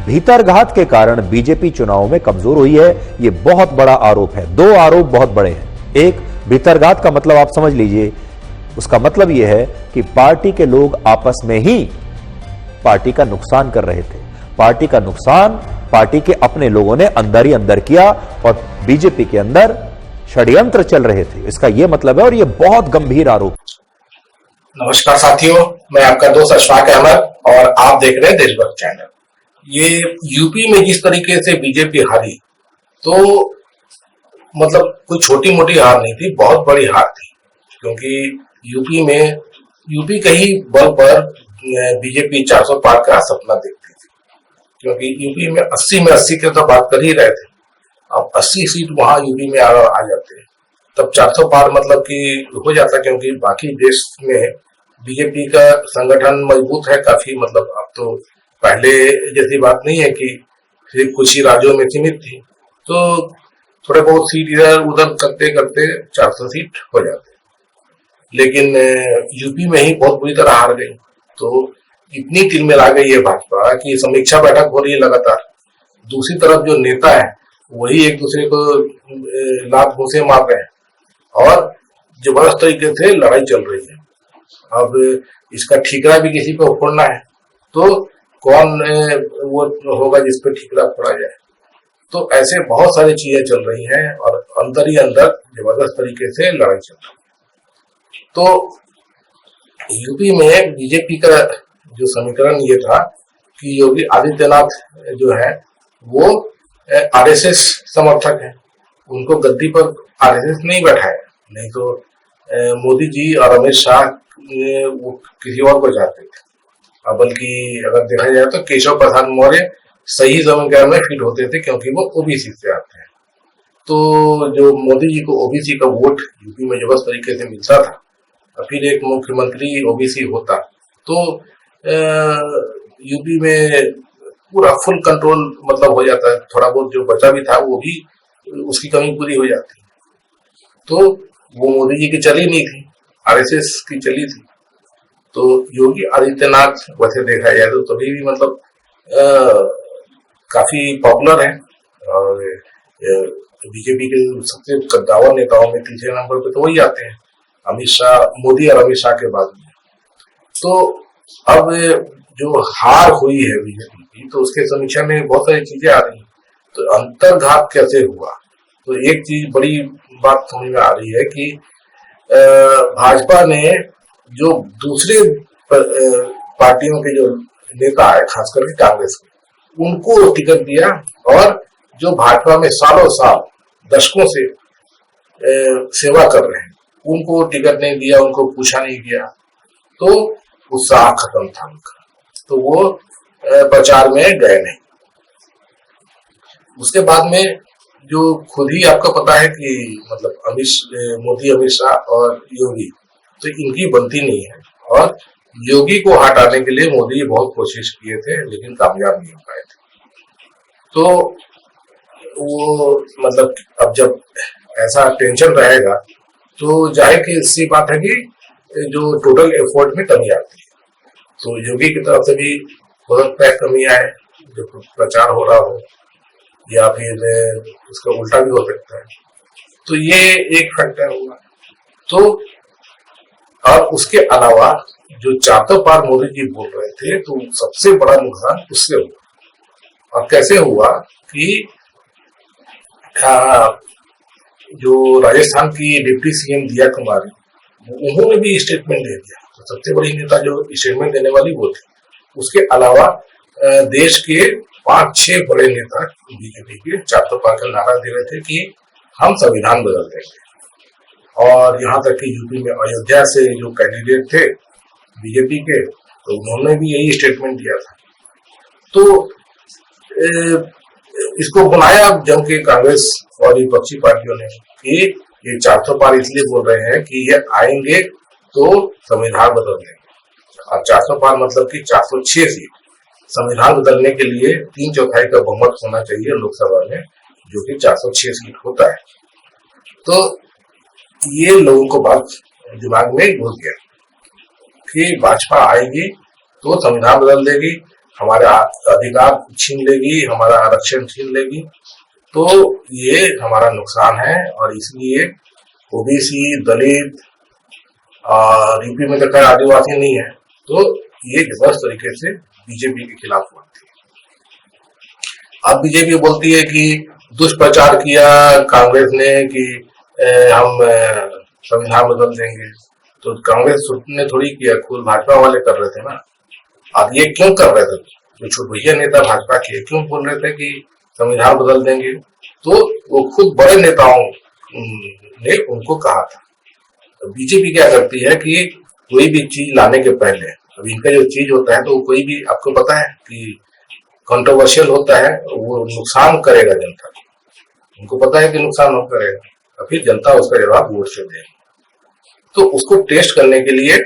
भीतरघात के कारण बीजेपी चुनाव में कमजोर हुई है, ये बहुत बड़ा आरोप है। दो आरोप बहुत बड़े हैं। एक, भीतरघात का मतलब आप समझ लीजिए, उसका मतलब यह है कि पार्टी के लोग आपस में ही पार्टी का नुकसान कर रहे थे। पार्टी का नुकसान पार्टी के अपने लोगों ने अंदर ही अंदर किया और बीजेपी के अंदर षड्यंत्र चल रहे थे, इसका यह मतलब है, और यह बहुत गंभीर आरोप। नमस्कार साथियों, मैं आपका दोस्त अशफाक अहमद और आप देख रहे हैं देशभक्त चैनल। ये यूपी में जिस तरीके से बीजेपी हारी, तो मतलब कोई छोटी मोटी हार नहीं थी, बहुत बड़ी हार थी। क्योंकि यूपी के ही बल पर बीजेपी 400 पार का सपना देखती थी। क्योंकि यूपी में 80 में 80 की तो बात कर ही रहे थे। अब 80 सीट वहां यूपी में आ जाते हैं, तब 400 पार मतलब कि हो जाता। क्योंकि बाकी देश में बीजेपी का संगठन मजबूत है काफी। मतलब अब तो पहले जैसी बात नहीं है कि सिर्फ कुछ ही राज्यों में सीमित थी, तो थोड़े बहुत सीट इधर उधर करते करते 400 सीट हो जाते। लेकिन यूपी में ही बहुत बुरी तरह हार गई। तो इतनी तिलमिला गई है भाजपा कि समीक्षा बैठक हो रही है लगातार। दूसरी तरफ जो नेता है वही एक दूसरे को लात घूंसे मार रहे हैं और जबरदस्त तरीके से लड़ाई चल रही है। अब इसका ठीकरा भी किसी को फोड़ना है, तो कौन वो होगा जिस पे ठीकरा फोड़ा जाए। तो ऐसे बहुत सारी चीजें चल रही हैं और अंदर ही अंदर जबरदस्त तरीके से लड़ाई चल रही है। तो यूपी में बीजेपी का जो समीकरण ये था कि योगी आदित्यनाथ जो है वो आरएसएस समर्थक है, उनको गद्दी पर आरएसएस नहीं बैठाया। नहीं तो मोदी जी और अमित शाह वो किसी और को चाहते थे। बल्कि अगर देखा जाए तो केशव प्रसाद मौर्य सही समीकरण में फिट होते थे, क्योंकि वो ओबीसी से आते हैं। तो जो मोदी जी को ओबीसी का वोट यूपी में जबरदस्त तरीके से मिलता था, और फिर एक मुख्यमंत्री ओबीसी होता, तो यूपी में पूरा फुल कंट्रोल मतलब हो जाता है। थोड़ा बहुत जो बचा भी था वो भी उसकी कमी पूरी हो जाती। तो वो मोदी जी की चली नहीं थी, आरएसएस की चली थी। तो योगी आदित्यनाथ वैसे देखा जाए तो तभी भी मतलब काफी पॉपुलर है और बीजेपी के सबसे कद्दावर नेताओं में तीसरे नंबर पे तो वही आते हैं, अमित शाह, मोदी और अमित शाह के बाद में। तो अब जो हार हुई है बीजेपी की, तो उसके समीक्षा में बहुत सारी चीजें आ रही हैं। तो अंतर्घात कैसे हुआ, तो एक चीज बड़ी बात समझ में आ रही है कि भाजपा ने जो दूसरे पार्टियों के जो नेता है, खास करके कांग्रेस के, उनको टिकट दिया। और जो भाजपा में सालों साल दशकों से सेवा कर रहे हैं उनको टिकट नहीं दिया, उनको पूछा नहीं गया। तो उत्साह खत्म था उनका, तो वो प्रचार में गए नहीं। उसके बाद में जो खुद ही आपको पता है कि मतलब मोदी, अमित शाह और योगी, तो इनकी बनती नहीं है। और योगी को हटाने के लिए मोदी जी बहुत कोशिश किए थे, लेकिन कामयाब नहीं हो पाए थे। तो वो मतलब अब जब ऐसा टेंशन रहेगा, तो जाहिर की सी बात है कि जो टोटल एफर्ट में कमी आती है। तो योगी की तरफ से भी हो सकता है कमी आए, जो प्रचार हो रहा हो, या फिर उसका उल्टा भी हो सकता है। तो ये एक फैक्टर होगा। तो और उसके अलावा जो 400 पार मोदी जी बोल रहे थे, तो सबसे बड़ा नुकसान उससे हुआ। और कैसे हुआ कि जो राजस्थान की डिप्टी सीएम दिया कुमारी, उन्होंने भी स्टेटमेंट दे दिया। तो सबसे बड़ी नेता जो स्टेटमेंट देने वाली वो थी। उसके अलावा देश के 5-6 बड़े नेता बीजेपी के 400 पार का नारा दे रहे थे कि हम संविधान बदल देंगे। और यहाँ तक कि यूपी में अयोध्या से जो कैंडिडेट थे बीजेपी के, तो उन्होंने भी यही स्टेटमेंट दिया था। तो इसको बनाया जम के कांग्रेस और विपक्षी पार्टियों ने कि ये 400 पार इसलिए बोल रहे हैं कि ये आएंगे तो संविधान बदल देंगे। और 400 पार मतलब कि 406 सीट। संविधान बदलने के लिए 3/4 का बहुमत होना चाहिए लोकसभा में, जो कि 406 सीट होता है। तो ये लोगों को बात दिमाग में घुस गया कि भाजपा आएगी तो संविधान बदल देगी, हमारा अधिकार छीन लेगी, हमारा आरक्षण छीन लेगी, तो ये हमारा नुकसान है। और इसलिए ओबीसी, दलित और यूपी में तो खैर आदिवासी नहीं है, तो ये जबरदस्त तरीके से बीजेपी के खिलाफ बोलती है। अब बीजेपी बोलती है कि दुष्प्रचार किया कांग्रेस ने कि हम संविधान बदल देंगे, तो कांग्रेस ने थोड़ी किया, खुद भाजपा वाले कर रहे थे ना। अब ये क्यों कर रहे थे, जो छुटभैया नेता भाजपा के क्यों बोल रहे थे कि संविधान बदल देंगे, तो वो खुद बड़े नेताओं ने उनको कहा था। तो बीजेपी क्या करती है कि कोई भी चीज लाने के पहले, अब इनका जो चीज होता है तो कोई भी आपको पता है कि कंट्रोवर्शियल होता है, वो नुकसान करेगा जनता को, उनको पता है कि नुकसान हो करेगा, और फिर जनता उसका जवाब वोट से देगी। तो उसको टेस्ट करने के लिए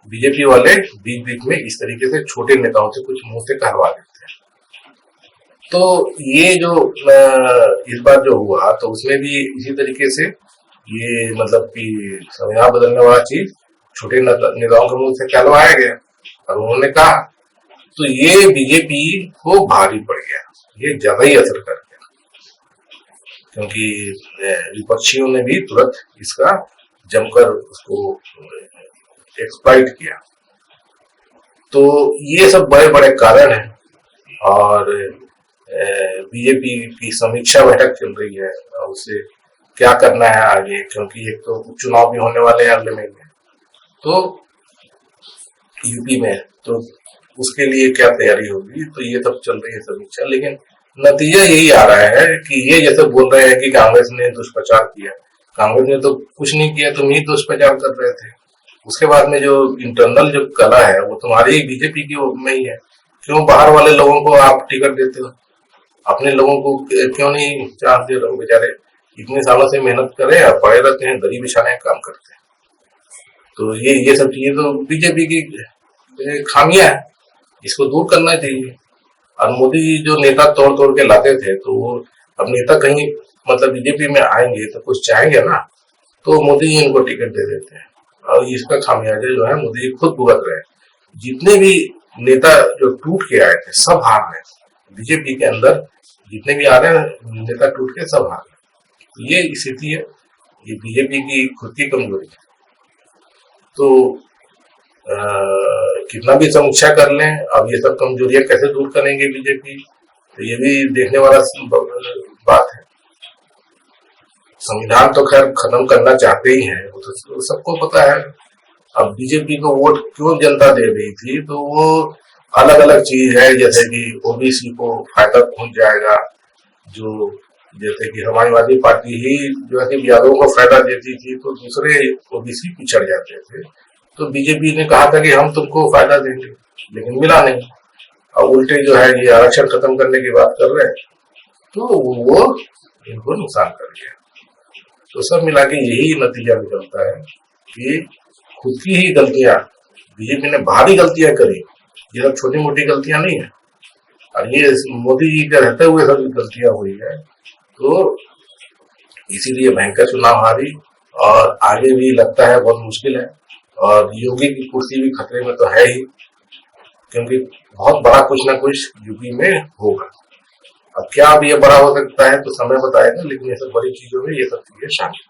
बीजेपी वाले बीच बीच में इस तरीके से छोटे नेताओं से कुछ मुंह से कहलवा देते हैं। तो ये जो इस बार जो हुआ, तो उसमें भी इसी तरीके से ये मतलब कि संविधान बदलने वाला चीज छोटे नेताओं के मुंह से कहलवाया गया और उन्होंने कहा, तो ये बीजेपी को भारी पड़ गया, ये ज्यादा ही असर कर गया, क्योंकि विपक्षियों ने भी तुरंत इसका जमकर उसको एक्सप्लॉइट किया। तो ये सब बड़े बड़े कारण हैं और बीजेपी की समीक्षा बैठक चल रही है और उससे क्या करना है आगे, क्योंकि एक तो चुनाव भी होने वाले हैं अगले महीने, तो यूपी में, तो उसके लिए क्या तैयारी होगी, तो ये सब चल रही है समीक्षा। लेकिन नतीजा यही आ रहा है कि ये जैसे बोल रहे हैं कि कांग्रेस ने दुष्प्रचार किया, कांग्रेस ने तो कुछ नहीं किया, तुम ही दुष्प्रचार कर रहे थे। उसके बाद में जो इंटरनल जो कला है वो तुम्हारी बीजेपी की में ही है। क्यों बाहर वाले लोगों को आप टिकट देते हो, अपने लोगों को क्यों नहीं चांस दे रहे हो? बेचारे इतने सालों से मेहनत करे और पड़े रहते हैं, दरी बिछाने का काम करते हैं। तो ये सब चीजें तो बीजेपी की खामियां है, इसको दूर करना चाहिए। और मोदी जी जो नेता तोड़ तोड़ के लाते थे, तो वो अब नेता कहीं मतलब बीजेपी में आएंगे तो कुछ चाहेंगे ना, तो मोदी जी इनको टिकट दे देते हैं और इसका खामियाजा जो है मोदी जी खुद भुगत रहे हैं। जितने भी नेता जो टूट के आए थे सब हार रहे हैं, बीजेपी के अंदर जितने भी आ रहे हैं नेता टूट के सब हार रहे हैं। ये स्थिति है, ये बीजेपी की खुद की कमजोरी है। तो कितना भी समीक्षा कर लें, अब ये सब कमजोरियां कैसे दूर करेंगे बीजेपी, तो ये भी देखने वाला बात है। संविधान तो खैर खत्म करना चाहते ही हैं, वो तो सबको पता है। अब बीजेपी को वोट क्यों जनता दे रही थी, तो वो अलग अलग चीज है, जैसे कि ओबीसी को फायदा पहुंच जाएगा, जो जैसे कि समाजवादी पार्टी ही जो है कि यादवों को फायदा देती थी, तो दूसरे ओबीसी पिछड़ जाते थे। तो बीजेपी ने कहा था कि हम तुमको फायदा देंगे, लेकिन मिला नहीं। अब उल्टे जो है ये आरक्षण खत्म करने की बात कर रहे हैं, तो वो इनको नुकसान कर गया। तो सब मिला के यही नतीजा निकलता है कि खुद की ही गलतियां, बीजेपी ने भारी गलतियां करी, ये सब छोटी मोटी गलतियां नहीं है, और ये मोदी जी के रहते हुए सब गलतियां हुई है। तो इसीलिए भयंकर चुनाव हारी, और आगे भी लगता है बहुत मुश्किल है, और योगी की कुर्सी भी खतरे में तो है ही, क्योंकि बहुत बड़ा कुछ ना कुछ यूपी में होगा। अब क्या अब ये बड़ा हो सकता है तो समय बताएगा, लेकिन ये सब बड़ी चीजों में ये सब चीजें शामिल।